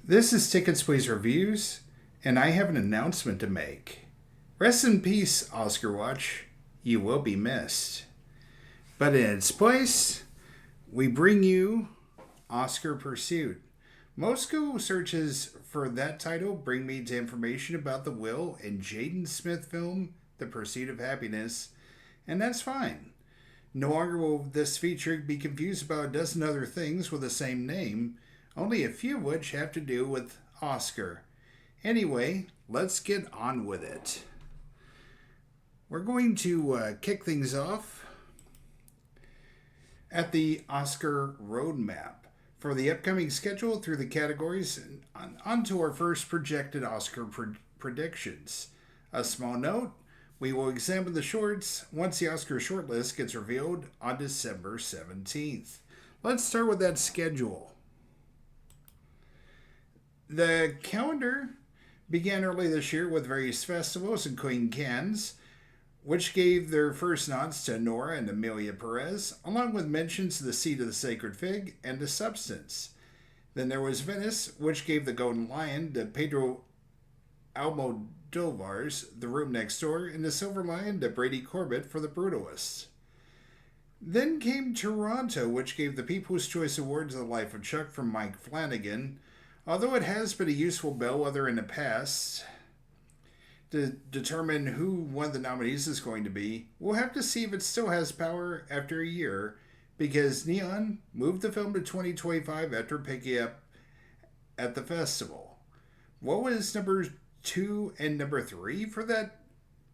This is Tickets Please Reviews, and I have an announcement to make. Rest in peace, Oscar Watch. You will be missed. But in its place, we bring you Oscar Pursuit. Most Google searches for that title bring me to information about the Will and Jaden Smith film, The Pursuit of Happiness, and that's fine. No longer will this feature be confused about a dozen other things with the same name, only a few of which have to do with Oscar. Anyway, let's get on with it. We're going to kick things off at the Oscar roadmap for the upcoming schedule through the categories and onto our first projected Oscar predictions. A small note, we will examine the shorts once the Oscar shortlist gets revealed on December 17th. Let's start with that schedule. The calendar began early this year with various festivals, including Cannes, which gave their first nods to Anora and Emilia Perez, along with mentions to The Seed of the Sacred Fig and The Substance. Then there was Venice, which gave the Golden Lion to Pedro Almodovar's The Room Next Door, and the Silver Lion to Brady Corbet for The Brutalists. Then came Toronto, which gave the People's Choice Award to The Life of Chuck from Mike Flanagan. Although it has been a useful bellwether in the past to determine who one of the nominees is going to be, we'll have to see if it still has power after a year, because Neon moved the film to 2025 after picking up at the festival. What was number 2 and number 3 for that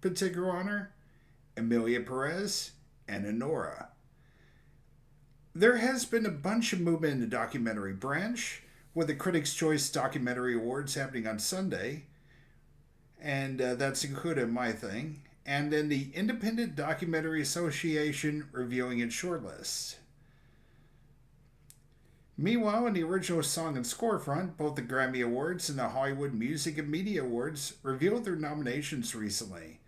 particular honor? Emilia Perez and Anora. There has been a bunch of movement in the documentary branch, with the Critics' Choice Documentary Awards happening on Sunday, and that's included in my thing, and then the Independent Documentary Association reviewing its shortlist. Meanwhile, in the original song and score front, both the Grammy Awards and the Hollywood Music and Media Awards revealed their nominations recently.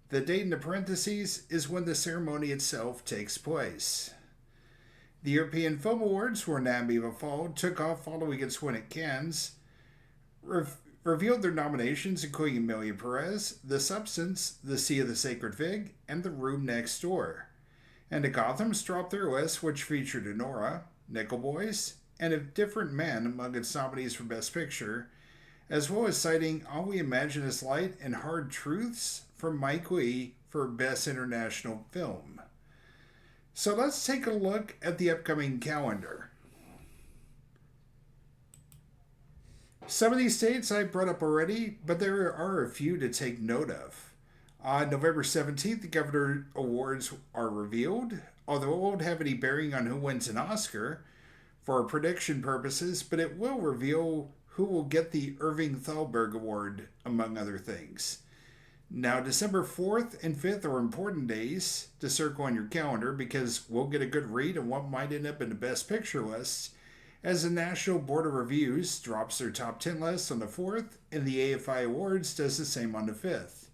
The date in the parentheses is when the ceremony itself takes place. The European Film Awards, where Anatomy of a Fall took off following its win at Cannes, revealed their nominations, including Emilia Perez, The Substance, The Seed of the Sacred Fig, and The Room Next Door. And the Gothams dropped their list, which featured Anora, Nickel Boys, and A Different Man among its nominees for Best Picture, as well as citing All We Imagine Is Light and Hard Truths from Mike Leigh for Best International Film. So let's take a look at the upcoming calendar. Some of these dates I brought up already, but there are a few to take note of. On November 17th, the Governor Awards are revealed, although it won't have any bearing on who wins an Oscar for prediction purposes, but it will reveal who will get the Irving Thalberg Award, among other things. Now, December 4th and 5th are important days to circle on your calendar because we'll get a good read on what might end up in the Best Picture lists as the National Board of Reviews drops their top 10 lists on the 4th and the AFI Awards does the same on the 5th.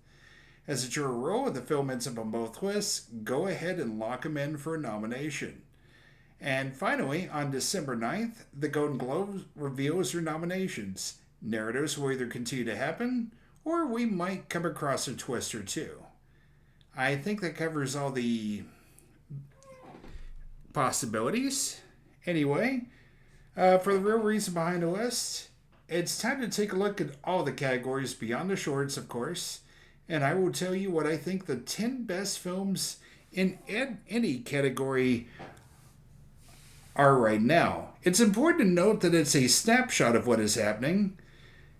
As a juror roll of the film ends up on both lists, go ahead and lock them in for a nomination. And finally, on December 9th, the Golden Globes reveals their nominations. Narratives will either continue to happen, or we might come across a twist or two. I think that covers all the possibilities. Anyway, for the real reason behind the list, it's time to take a look at all the categories beyond the shorts, of course, and I will tell you what I think the 10 best films in any category are right now. It's important to note that it's a snapshot of what is happening.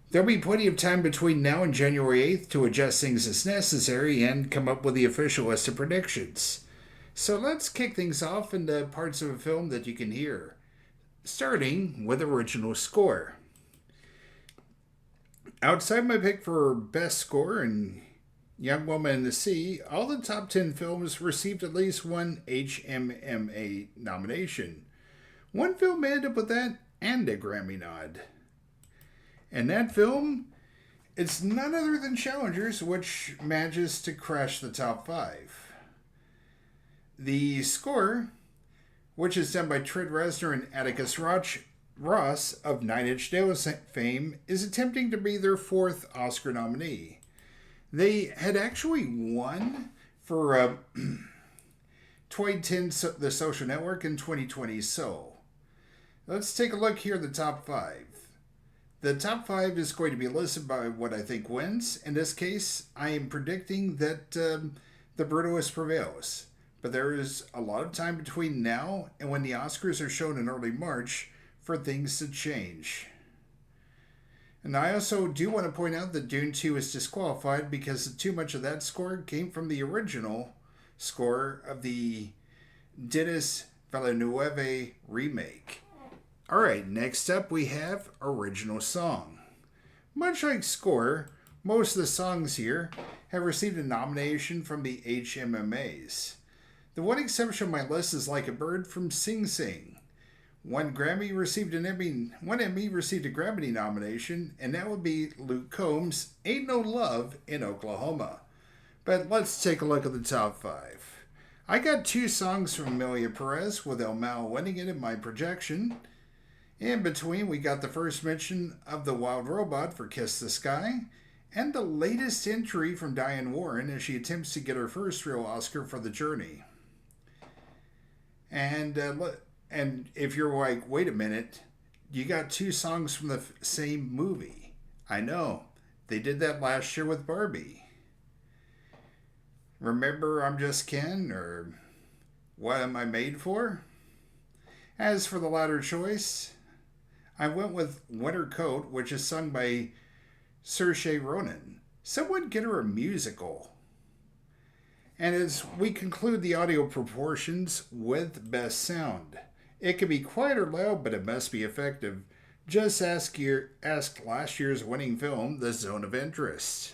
There'll be plenty of time between now and January 8th to adjust things as necessary and come up with the official list of predictions. So let's kick things off in the parts of a film that you can hear, starting with original score. Outside my pick for Best Score and Young Woman in the Sea, all the top 10 films received at least one HMMA nomination. One film ended up with that and a Grammy nod. And that film, it's none other than Challengers, which manages to crash the top 5. The score, which is done by Trent Reznor and Atticus Ross, Ross of Nine Inch Nails fame is attempting to be their fourth Oscar nominee. They had actually won for 2010 The Social Network and 2020 Soul. Let's take a look here at the top five. The top five is going to be listed by what I think wins. In this case, I am predicting that the brutalist prevails. But there is a lot of time between now and when the Oscars are shown in early March for things to change. And I also do want to point out that Dune 2 is disqualified because too much of that score came from the original score of the Denis Villeneuve remake. Alright, next up we have Original Song. Much like score, most of the songs here have received a nomination from the HMMAs. The one exception on my list is Like a Bird from Sing Sing. One Emmy received a Grammy nomination, and that would be Luke Combs' Ain't No Love in Oklahoma. But let's take a look at the top five. I got two songs from Amelia Perez, with El Mal winning it in my projection. In between, we got the first mention of The Wild Robot for Kiss the Sky, and the latest entry from Diane Warren as she attempts to get her first real Oscar for The Journey. And if you're like, wait a minute, you got two songs from the same movie. I know, they did that last year with Barbie. Remember I'm Just Ken, or What Am I Made For? As for the latter choice, I went with Winter Coat, which is sung by Saoirse Ronan. Someone get her a musical. And as we conclude the audio proportions with Best Sound, it can be quiet or loud, but it must be effective. Just ask last year's winning film, The Zone of Interest.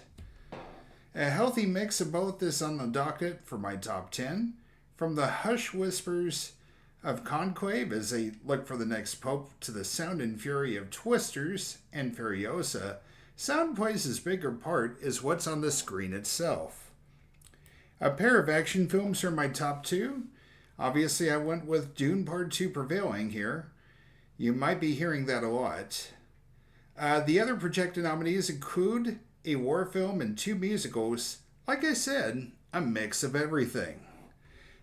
A healthy mix of both is on the docket for my top 10. From the hush whispers of Conclave as they look for the next pope to the sound and fury of Twisters and Furiosa, sound plays as big a part as what's on the screen itself. A pair of action films are my top two. Obviously, I went with Dune Part 2 prevailing here. You might be hearing that a lot. The other projected nominees include a war film and two musicals. Like I said, a mix of everything.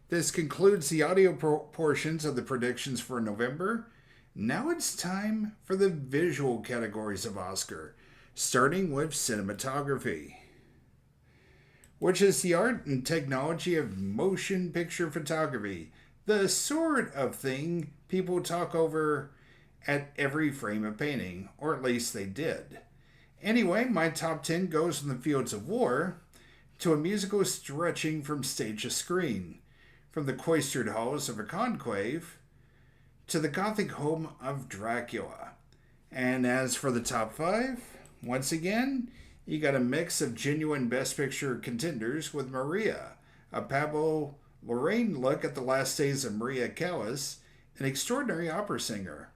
This concludes the audio portions of the predictions for November. Now it's time for the visual categories of Oscar, starting with cinematography, which is the art and technology of motion picture photography, the sort of thing people talk over at every frame of painting, or at least they did. Anyway, my top 10 goes from the fields of war to a musical stretching from stage to screen, from the cloistered halls of a conclave to the gothic home of Dracula. And as for the top 5, once again, you got a mix of genuine Best Picture contenders with Maria, a Pablo Larraín look at the last days of Maria Callas, an extraordinary opera singer.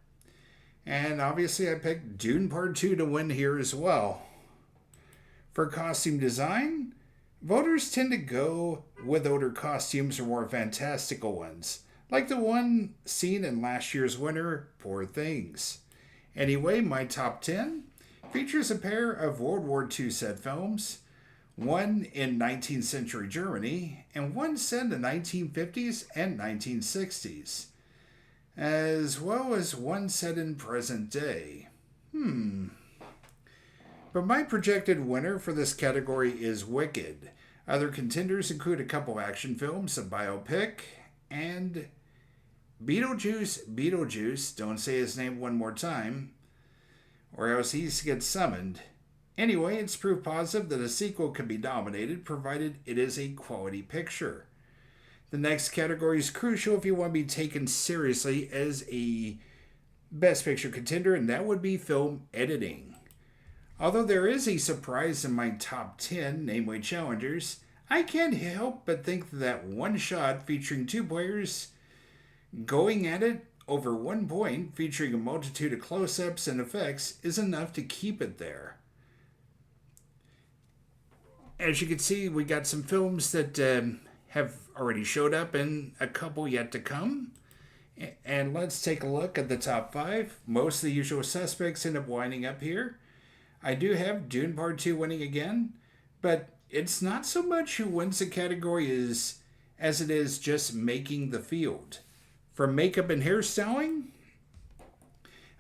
And obviously I picked Dune Part 2 to win here as well. For costume design, voters tend to go with older costumes or more fantastical ones, like the one seen in last year's winner, Poor Things. Anyway, my top 10 features a pair of World War II set films, one in 19th century Germany and one set in the 1950s and 1960s, as well as one set in present day. But my projected winner for this category is Wicked. Other contenders include a couple action films, a biopic, and Beetlejuice, don't say his name one more time, or else he gets summoned. Anyway, it's proof positive that a sequel can be nominated, provided it is a quality picture. The next category is crucial if you want to be taken seriously as a Best Picture contender, and that would be film editing. Although there is a surprise in my top 10, namely challengers, I can't help but think that one shot featuring two players going at it over 1 point, featuring a multitude of close-ups and effects, is enough to keep it there. As you can see, we got some films that have already showed up and a couple yet to come. And let's take a look at the top 5. Most of the usual suspects end up winding up here. I do have Dune Part 2 winning again, but it's not so much who wins the category as it is just making the field. For makeup and hairstyling,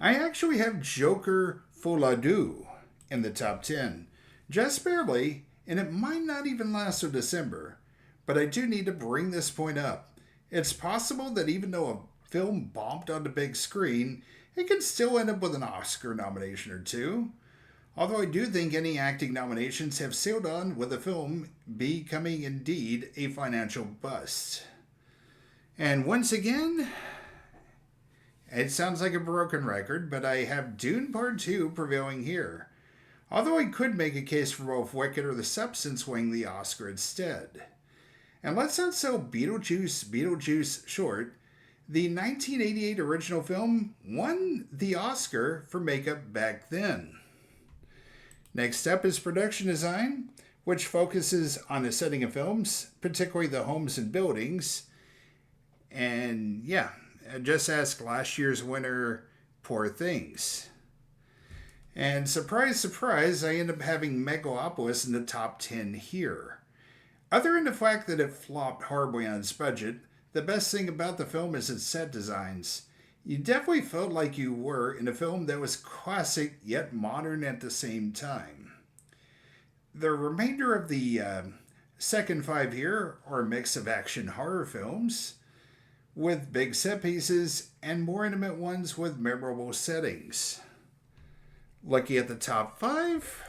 I actually have Joker Full Adieu in the top 10. Just barely, and it might not even last till December. But I do need to bring this point up. It's possible that even though a film bombed on the big screen, it could still end up with an Oscar nomination or two. Although I do think any acting nominations have sailed on with the film becoming indeed a financial bust. And once again, it sounds like a broken record, but I have Dune Part 2 prevailing here. Although I could make a case for both Wicked or The Substance winning the Oscar instead. And let's not sell Beetlejuice short. The 1988 original film won the Oscar for makeup back then. Next up is production design, which focuses on the setting of films, particularly the homes and buildings. And yeah, just ask last year's winner, Poor Things. And surprise, surprise, I end up having Megalopolis in the top 10 here. Other than the fact that it flopped horribly on its budget, the best thing about the film is its set designs. You definitely felt like you were in a film that was classic yet modern at the same time. The remainder of the second 5 here are a mix of action horror films with big set pieces and more intimate ones with memorable settings. Looking at the top 5,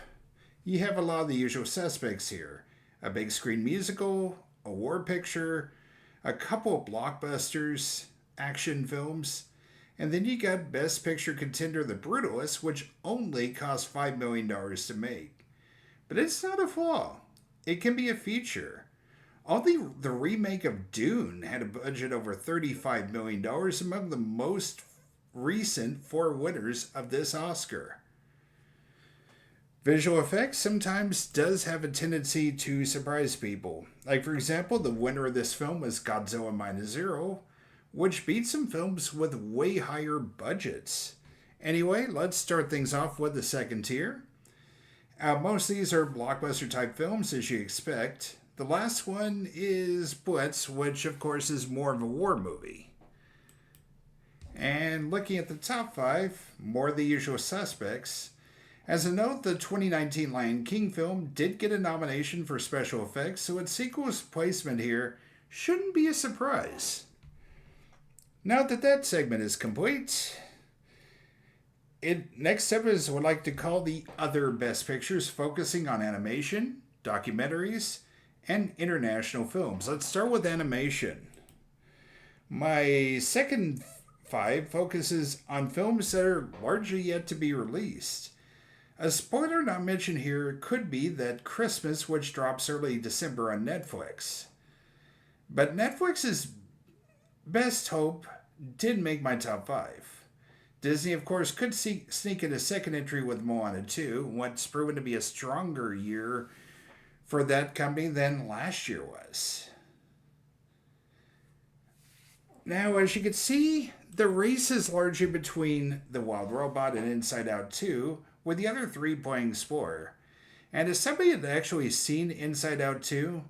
you have a lot of the usual suspects here. A big screen musical, a war picture, a couple of blockbusters, action films, and then you got Best Picture contender The Brutalist, which only cost $5 million to make. But it's not a flaw. It can be a feature. Only the remake of Dune had a budget over $35 million, among the most recent 4 winners of this Oscar. Visual effects sometimes does have a tendency to surprise people. Like, for example, the winner of this film was Godzilla Minus Zero, which beat some films with way higher budgets. Anyway, let's start things off with the second tier. Most of these are blockbuster type films, as you expect. The last one is Blitz, which of course is more of a war movie. And looking at the top 5, more of the usual suspects. As a note, the 2019 Lion King film did get a nomination for special effects, so its sequel's placement here shouldn't be a surprise. Now that segment is complete, next up is what I like to call the other best pictures, focusing on animation, documentaries, and international films. Let's start with animation. My second 5 focuses on films that are largely yet to be released. A spoiler not mentioned here could be that Christmas, which drops early December on Netflix. But Netflix's best hope did make my top 5. Disney, of course, could sneak in a second entry with Moana 2, what's proven to be a stronger year for that company than last year was. Now, as you can see, the race is largely between The Wild Robot and Inside Out 2, with the other 3 playing Spore. And as somebody that actually seen Inside Out 2,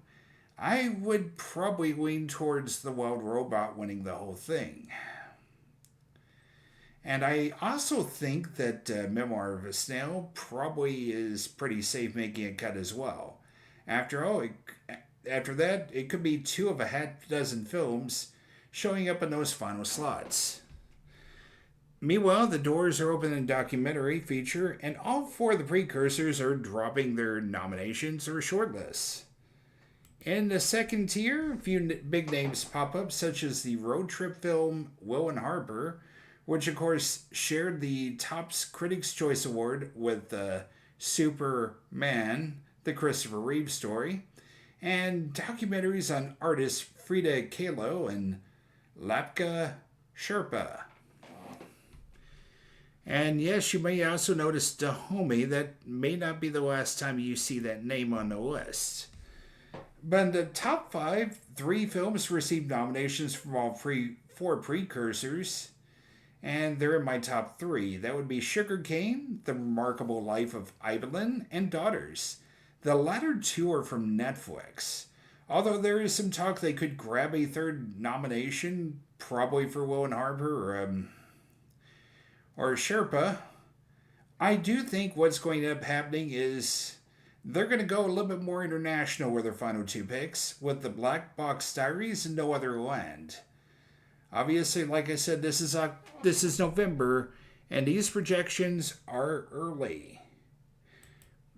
I would probably lean towards The Wild Robot winning the whole thing. And I also think that Memoir of a Snail probably is pretty safe making a cut as well. After that, it could be 2 of a half dozen films showing up in those final slots. Meanwhile, the doors are open in documentary, feature, and all 4 of the precursors are dropping their nominations or shortlists. In the second tier, a few big names pop up, such as the road trip film Will and Harper, which of course shared the Topps Critics' Choice Award with Superman, the Christopher Reeve story, and documentaries on artists Frida Kahlo and Lapka Sherpa. And yes, you may also notice Dahomey. That may not be the last time you see that name on the list. But in the top 5, 3 films received nominations from all 3 4 precursors, and they're in my top 3. That would be Sugarcane, The Remarkable Life of Evelyn, and Daughters. The latter 2 are from Netflix. Although there is some talk they could grab a 3rd nomination, probably for Will and Harper or Sherpa. I do think what's going to end up happening is they're going to go a little bit more international with their final 2 picks, with The Black Box Diaries and No Other Land. Obviously, like I said, this is November, and these projections are early.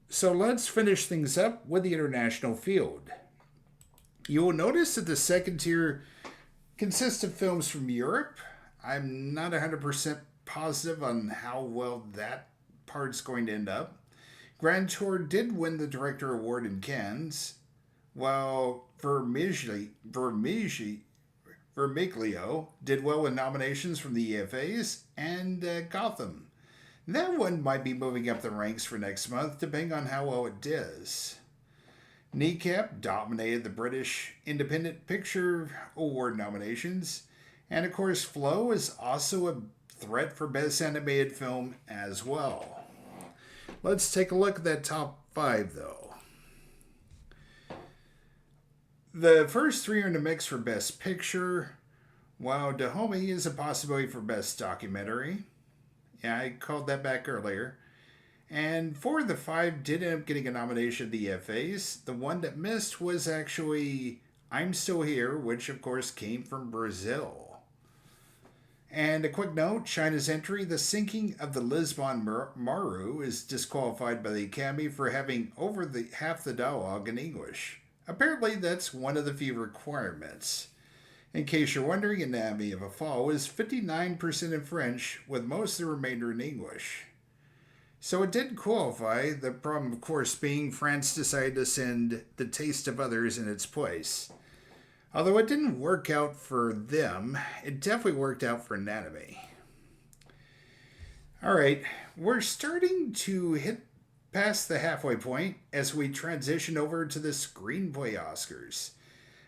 So let's finish things up with the international field. You will notice that the second tier consists of films from Europe. I'm not 100% positive on how well that part's going to end up. Grand Tour did win the Director Award in Cannes, while Vermiglio did well with nominations from the EFAs, and Gotham. That one might be moving up the ranks for next month, depending on how well it does. Kneecap dominated the British Independent Picture Award nominations, and of course Flow is also a threat for Best Animated Film as well. Let's take a look at that top 5 though. The first 3 are in the mix for Best Picture, while Dahomey is a possibility for Best Documentary. Yeah, I called that back earlier. And 4 of the 5 did end up getting a nomination at the EFAs. The one that missed was actually I'm Still Here, which of course came from Brazil. And a quick note, China's entry, The Sinking of the Lisbon Maru, is disqualified by the Academy for having over half the dialogue in English. Apparently that's one of the few requirements. In case you're wondering, Anatomy of a Fall is 59% in French, with most of the remainder in English. So it did qualify, the problem of course being France decided to send The Taste of Others in its place. Although it didn't work out for them, it definitely worked out for Anatomy. Alright, we're starting to hit past the halfway point as we transition over to the Screenplay Oscars.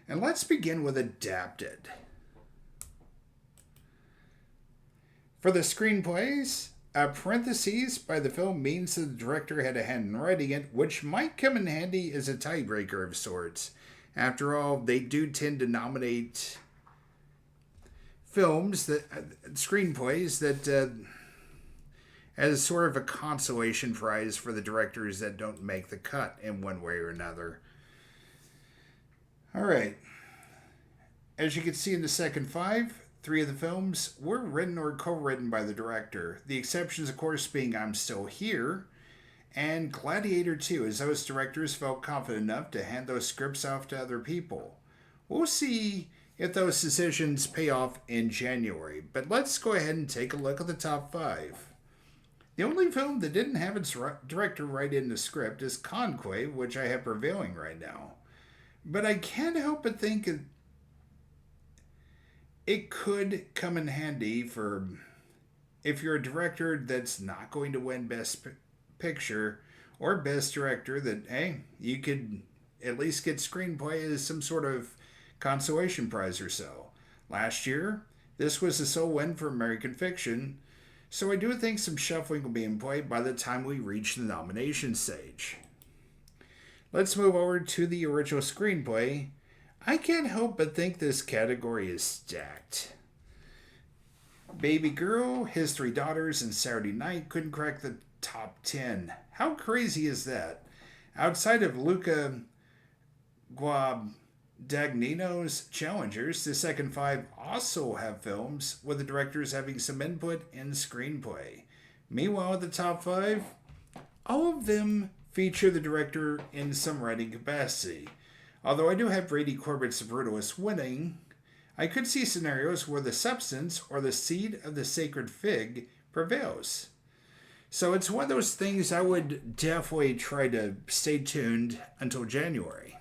And let's begin with Adapted. For the screenplays, a parentheses by the film means that the director had a hand in writing it, which might come in handy as a tiebreaker of sorts. After all, they do tend to nominate screenplays that as sort of a consolation prize for the directors that don't make the cut in one way or another. Alright. As you can see in the second 5, 3 of the films were written or co-written by the director. The exceptions, of course, being I'm Still Here and Gladiator 2, as those directors felt confident enough to hand those scripts off to other people. We'll see if those decisions pay off in January, but let's go ahead and take a look at the top 5. The only film that didn't have its director write in the script is Conclave, which I have prevailing right now. But I can't help but think it could come in handy for if you're a director that's not going to win Best Picture or Best Director, that, hey, you could at least get screenplay as some sort of consolation prize or so. Last year, this was the sole win for American Fiction, so I do think some shuffling will be in play by the time we reach the nomination stage. Let's move over to the original screenplay. I can't help but think this category is stacked. Baby Girl, His Three Daughters, and Saturday Night couldn't crack the top 10. How crazy is that? Outside of Luca Guadagnino's Challengers, the second 5 also have films with the directors having some input in screenplay. Meanwhile, the top 5, all of them feature the director in some writing capacity. Although I do have Brady Corbett's The Brutalist winning, I could see scenarios where the substance or the seed of the sacred fig prevails. So it's one of those things I would definitely try to stay tuned until January.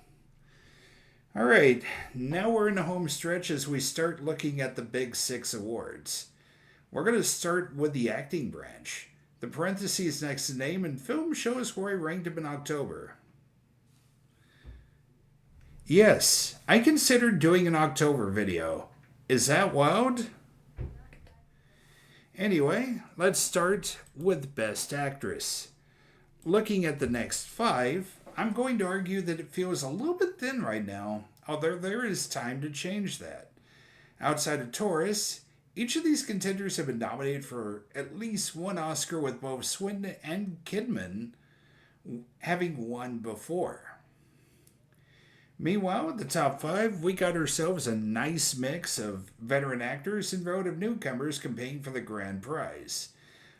Alright, now we're in the home stretch as we start looking at the Big 6 awards. We're going to start with the acting branch. The parentheses next to name and film shows where I ranked him in October. Yes, I considered doing an October video. Is that wild? Anyway, let's start with Best Actress. Looking at the next five, I'm going to argue that it feels a little bit thin right now, although there is time to change that. Outside of Taurus, each of these contenders have been nominated for at least one Oscar, with both Swindon and Kidman having won before. Meanwhile, at the top five, we got ourselves a nice mix of veteran actors and relative newcomers competing for the grand prize.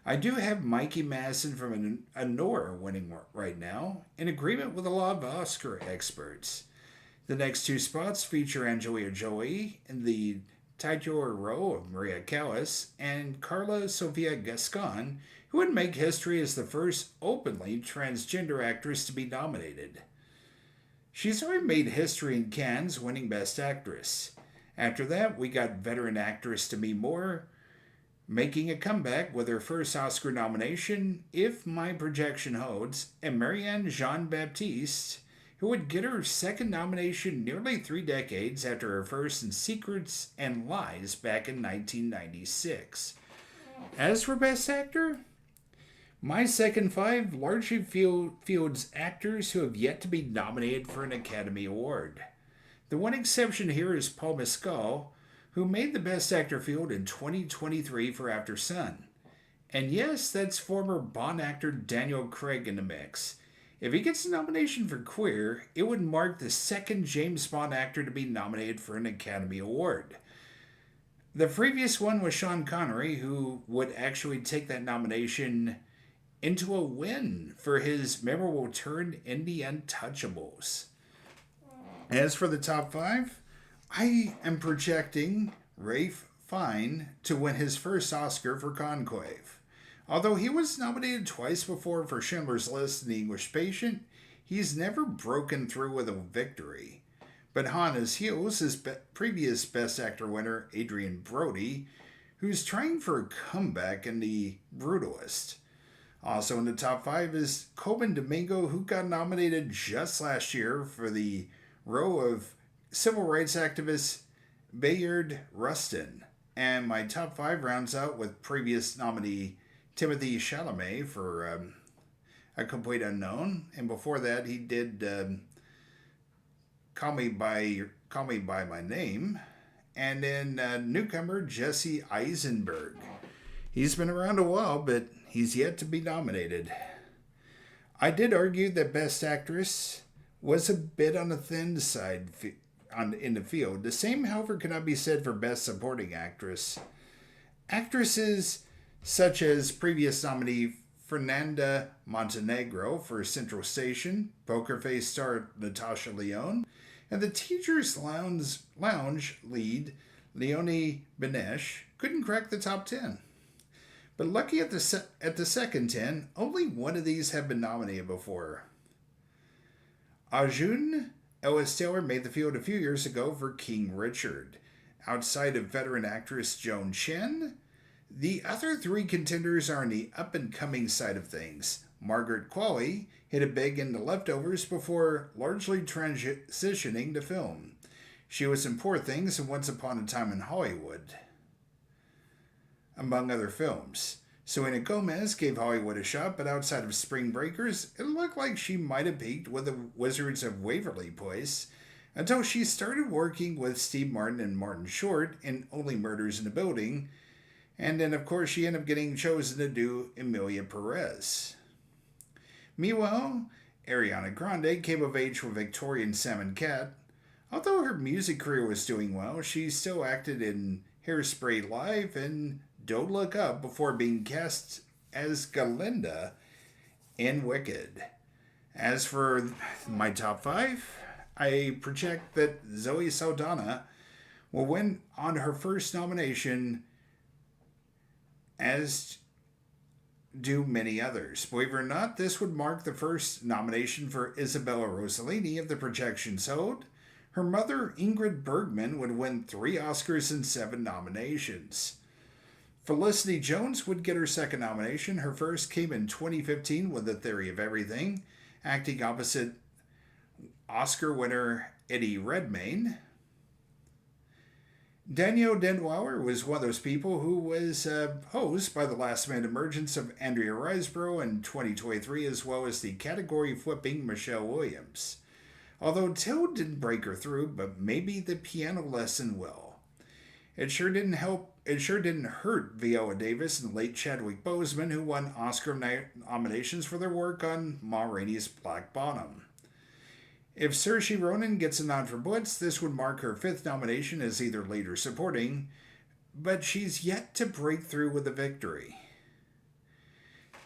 I do have Mikey Madison from Anora winning right now, in agreement with a lot of Oscar experts. The next two spots feature Angelina Jolie in the titular role of Maria Callas and Carla Sofia Gascon, who would make history as the first openly transgender actress to be nominated. She's already made history in Cannes, winning Best Actress. After that, we got veteran actress Demi Moore making a comeback with her first Oscar nomination, if my projection holds, and Marianne Jean-Baptiste, who would get her second nomination nearly 3 decades after her first in Secrets and Lies back in 1996. As for Best Actor, my second five largely fields actors who have yet to be nominated for an Academy Award. The one exception here is Paul Mescal, who made the Best Actor field in 2023 for After Sun. And yes, that's former Bond actor Daniel Craig in the mix. If he gets a nomination for Queer, it would mark the second James Bond actor to be nominated for an Academy Award. The previous one was Sean Connery, who would actually take that nomination into a win for his memorable turn in The Untouchables. As for the top five, I am projecting Ralph Fiennes to win his first Oscar for Conclave. Although he was nominated twice before for Schindler's List and The English Patient, he's never broken through with a victory. But on his heels is previous Best Actor winner Adrian Brody, who's trying for a comeback in The Brutalist. Also in the top five is Colman Domingo, who got nominated just last year for the role of civil rights activist Bayard Rustin. And my top five rounds out with previous nominee Timothée Chalamet for A Complete Unknown. And before that, he did Call Me by My Name. And then newcomer Jesse Eisenberg. He's been around a while, but he's yet to be nominated. I did argue that Best Actress was a bit on the thin side in the field. The same, however, cannot be said for Best Supporting Actress. Actresses such as previous nominee Fernanda Montenegro for Central Station, Poker Face star Natasha Lyonne, and the Teacher's Lounge lead Leonie Benesch couldn't crack the top 10. But lucky at the second 10, only one of these have been nominated before. Arjun Ellis Taylor made the field a few years ago for King Richard. Outside of veteran actress Joan Chen, the other three contenders are on the up-and-coming side of things. Margaret Qualley hit it big in The Leftovers before largely transitioning to film. She was in Poor Things and Once Upon a Time in Hollywood, among other films. Selena Gomez gave Hollywood a shot, but outside of Spring Breakers, it looked like she might have peaked with the Wizards of Waverly Place until she started working with Steve Martin and Martin Short in Only Murders in the Building, and then of course she ended up getting chosen to do Emilia Perez. Meanwhile, Ariana Grande came of age with Victorian Salmon Cat. Although her music career was doing well, she still acted in Hairspray Live and Don't Look Up before being cast as Galinda in Wicked. As for my top five, I project that Zoe Saldana will win on her first nomination, as do many others. Believe it or not, this would mark the first nomination for Isabella Rossellini if the projections hold. Her mother, Ingrid Bergman, would win 3 Oscars and 7 nominations. Felicity Jones would get her second nomination. Her first came in 2015 with The Theory of Everything, acting opposite Oscar winner Eddie Redmayne. Daniel Denwauer was one of those people who was hosed by the last man emergence of Andrea Riseborough in 2023, as well as the category flipping Michelle Williams. Although Till didn't break her through, but maybe the piano lesson will. It sure didn't help. It sure didn't hurt Viola Davis and late Chadwick Boseman, who won Oscar nominations for their work on Ma Rainey's Black Bottom. If Saoirse Ronan gets a nod for Blitz, this would mark her fifth nomination as either lead or supporting, but she's yet to break through with a victory.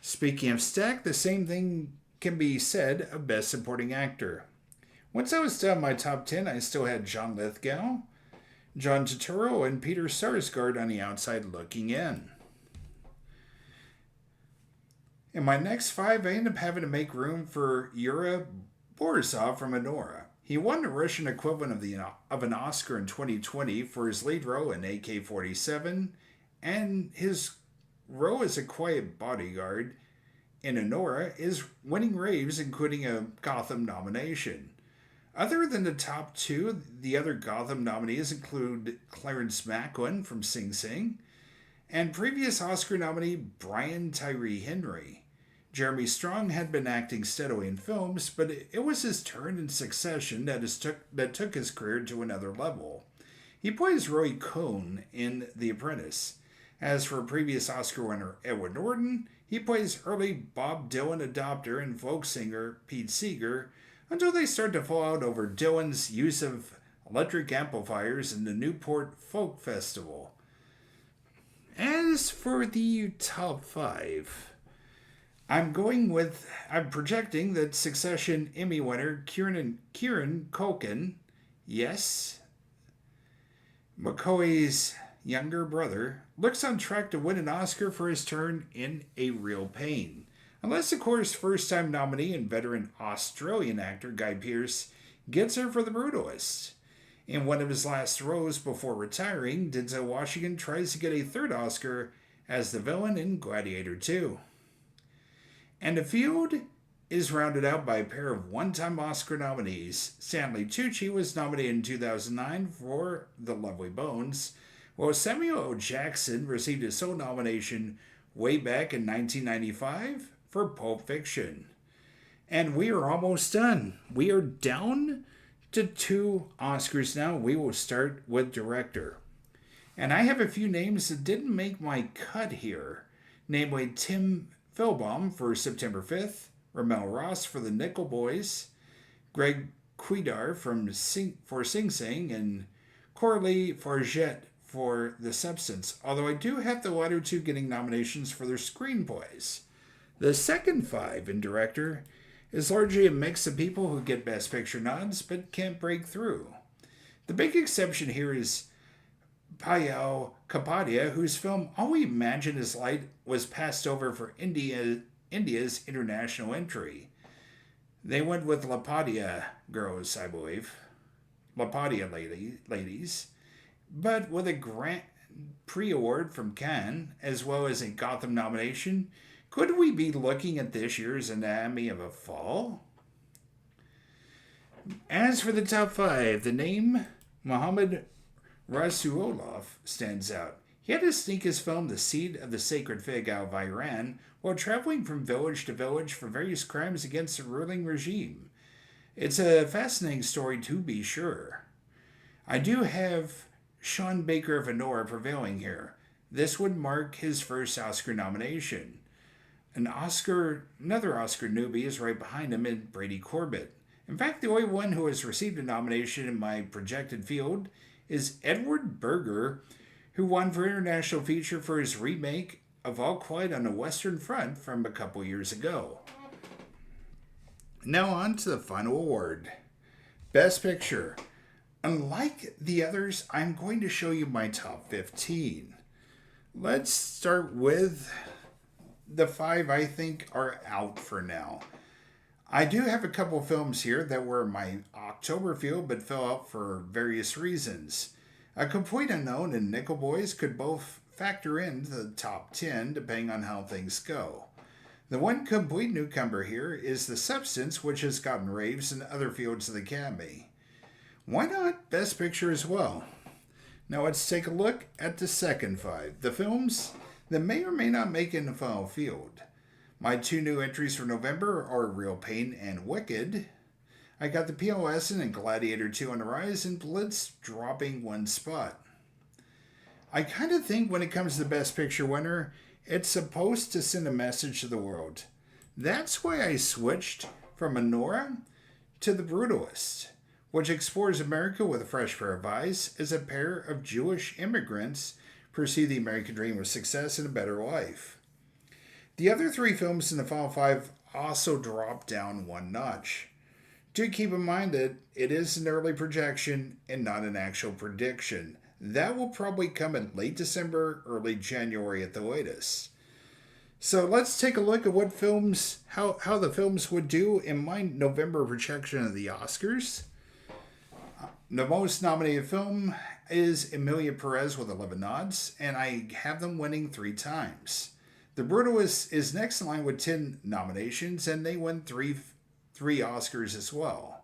Speaking of stack, the same thing can be said of Best Supporting Actor. Once I was done my top 10, I still had John Lithgow, John Turturro, and Peter Sarsgaard on the outside looking in. In my next five, I ended up having to make room for Yura Borisov from Anora. He won the Russian equivalent of an Oscar in 2020 for his lead role in AK-47, and his role as a quiet bodyguard in Anora is winning raves, including a Gotham nomination. Other than the top two, the other Gotham nominees include Clarence Macklin from Sing Sing and previous Oscar nominee Brian Tyree Henry. Jeremy Strong had been acting steadily in films, but it was his turn in Succession that took his career to another level. He plays Roy Cohn in The Apprentice. As for previous Oscar winner Edward Norton, he plays early Bob Dylan adopter and folk singer Pete Seeger, until they start to fall out over Dylan's use of electric amplifiers in the Newport Folk Festival. As for the top five, I'm projecting that Succession Emmy winner Kieran Culkin, yes, McCoy's younger brother, looks on track to win an Oscar for his turn in A Real Pain. Unless, of course, first-time nominee and veteran Australian actor Guy Pearce gets her for The Brutalist. In one of his last roles before retiring, Denzel Washington tries to get a third Oscar as the villain in Gladiator 2. And the field is rounded out by a pair of one-time Oscar nominees. Stanley Tucci was nominated in 2009 for The Lovely Bones, while Samuel L. Jackson received a sole nomination way back in 1995 for Pulp Fiction. And we are almost done. We are down to 2 Oscars now. We will start with director. And I have a few names that didn't make my cut here, namely Tim Philbaum for September 5th, Ramel Ross for The Nickel Boys, Greg Quidar for Sing Sing, and Coralie Fargette for The Substance, although I do have the latter two getting nominations for their screenplays. The second 5 in director is largely a mix of people who get Best Picture nods but can't break through. The big exception here is Payal Kapadia, whose film All We Imagine Is Light was passed over for India's international entry. They went with Lapadia girls, I believe. Lapadia ladies. But with a Grand Prix award from Cannes, as well as a Gotham nomination, could we be looking at this year's Anatomy of a Fall? As for the top 5, the name Mohammad Rasulullah stands out. He had to sneak his film The Seed of the Sacred Fig out of Iran while traveling from village to village for various crimes against the ruling regime. It's a fascinating story to be sure. I do have Sean Baker of Anora prevailing here. This would mark his first Oscar nomination. Another Oscar newbie is right behind him in Brady Corbett. In fact, the only one who has received a nomination in my projected field is Edward Berger, who won for International Feature for his remake of All Quiet on the Western Front from a couple years ago. Now on to the final award. Best Picture. Unlike the others, I'm going to show you my top 15. Let's start with the 5 I think are out for now. I do have a couple films here that were my October field but fell out for various reasons. A Complete Unknown and Nickel Boys could both factor into the top 10 depending on how things go. The one complete newcomer here is The Substance, which has gotten raves in other fields of the Academy. Why not Best Picture as well? Now let's take a look at the second 5, the films that may or may not make it in the final field. My 2 new entries for November are Real Pain and Wicked. I got the POS and Gladiator 2 on the rise, and Blitz dropping 1 spot. I kind of think when it comes to the Best Picture winner, it's supposed to send a message to the world. That's why I switched from Anora to The Brutalist, which explores America with a fresh pair of eyes as a pair of Jewish immigrants pursue the American dream of success and a better life. The other 3 films in the final 5 also dropped down 1 notch. Do keep in mind that it is an early projection and not an actual prediction. That will probably come in late December, early January at the latest. So let's take a look at what films, how the films would do in my November projection of the Oscars. The most nominated film is Emilia Perez with 11 nods, and I have them winning 3 times. The Brutalist is next in line with 10 nominations, and they win 3 Oscars as well.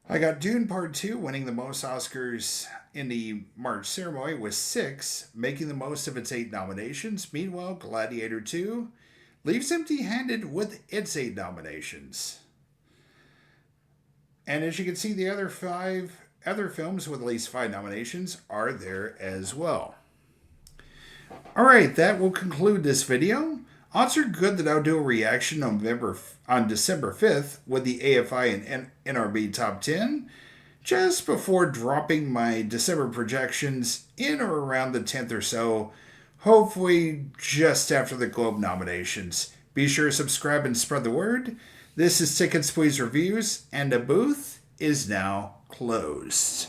I got Dune Part 2 winning the most Oscars in the March ceremony with 6, making the most of its 8 nominations. Meanwhile, Gladiator 2 leaves empty-handed with its 8 nominations. And as you can see, the other 5 other films with at least 5 nominations are there as well. Alright, that will conclude this video. Odds are good that I'll do a reaction on December 5th with the AFI and NRB Top 10, just before dropping my December projections in or around the 10th or so, hopefully just after the Globe nominations. Be sure to subscribe and spread the word. This is Tickets Please Reviews, and the booth is now closed.